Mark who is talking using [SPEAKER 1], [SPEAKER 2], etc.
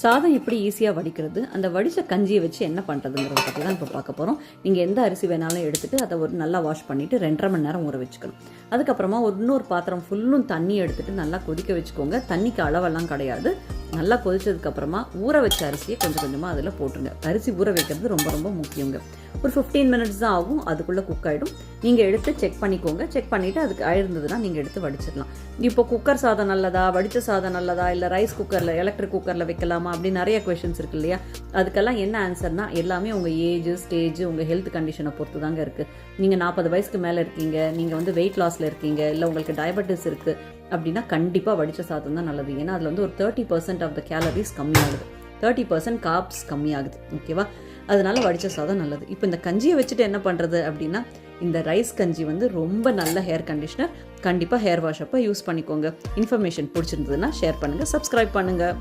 [SPEAKER 1] சாதம் எப்படி ஈஸியாக வடிக்கிறது, அந்த வடித்த கஞ்சியை வச்சு என்ன பண்ணுறதுங்கிறத பற்றி தான் இப்போ பார்க்க போகிறோம். நீங்கள் எந்த அரிசி வேணாலும் எடுத்துகிட்டு அதை ஒரு நல்லா வாஷ் பண்ணிவிட்டு 2.5 மணி நேரம் ஊற வச்சுக்கணும். அதுக்கப்புறமா இன்னொரு பாத்திரம் ஃபுல்லும் தண்ணி எடுத்துகிட்டு நல்லா கொதிக்க வச்சுக்கோங்க. தண்ணிக்கு அளவெல்லாம் கிடையாது. நல்லா கொதிச்சதுக்கப்புறமா ஊற வச்ச அரிசியை கொஞ்சம் கொஞ்சமாக அதில் போட்டுருங்க. அரிசி ஊற வைக்கிறது ரொம்ப ரொம்ப முக்கியங்க. ஒரு 15 மினிட்ஸ் தான் ஆகும், அதுக்குள்ளே குக் ஆகிடும். நீங்கள் எடுத்து செக் பண்ணிக்கோங்க. செக் பண்ணிவிட்டு அதுக்கு ஆயிருந்ததுன்னா நீங்கள் எடுத்து வடிச்சிடலாம். இப்போ குக்கர் சாதம் நல்லதா, வடித்த சாதம் நல்லதா, இல்லை ரைஸ் குக்கரில் எலக்ட்ரிக் குக்கரில் வைக்கலாமா அப்படி நிறைய கொஷின்ஸ் இருக்கு இல்லையா? அதுக்கெல்லாம் என்ன ஆன்சர்னா, எல்லாமே உங்கள் ஏஜ், ஸ்டேஜ், உங்கள் ஹெல்த் கண்டிஷனை பொறுத்து தாங்க இருக்குது. நீங்கள் 40 வயசுக்கு மேலே இருக்கீங்க, நீங்கள் வெயிட் லாஸில் இருக்கீங்க, இல்லை உங்களுக்கு டயபெட்டிஸ் இருக்குது அப்படின்னா கண்டிப்பாக வடித்த சாதம் தான் நல்லது. ஏன்னா அதில் ஒரு 30% ஆஃப் த கேலரிஸ் கம்மியாகுது, 30% கார்ப்ஸ் கம்மியாகுது. ஓகேவா? அதனால வடித்த சாதம் நல்லது. இப்போ இந்த கஞ்சியை வச்சுட்டு என்ன பண்ணுறது அப்படின்னா, இந்த ரைஸ் கஞ்சி ரொம்ப நல்ல ஹேர் கண்டிஷனர். கண்டிப்பாக ஹேர் வாஷ் அப்போ யூஸ் பண்ணிக்கோங்க. இன்ஃபர்மேஷன் பிடிச்சிருந்ததுன்னா ஷேர் பண்ணுங்கள், சப்ஸ்கிரைப் பண்ணுங்கள்.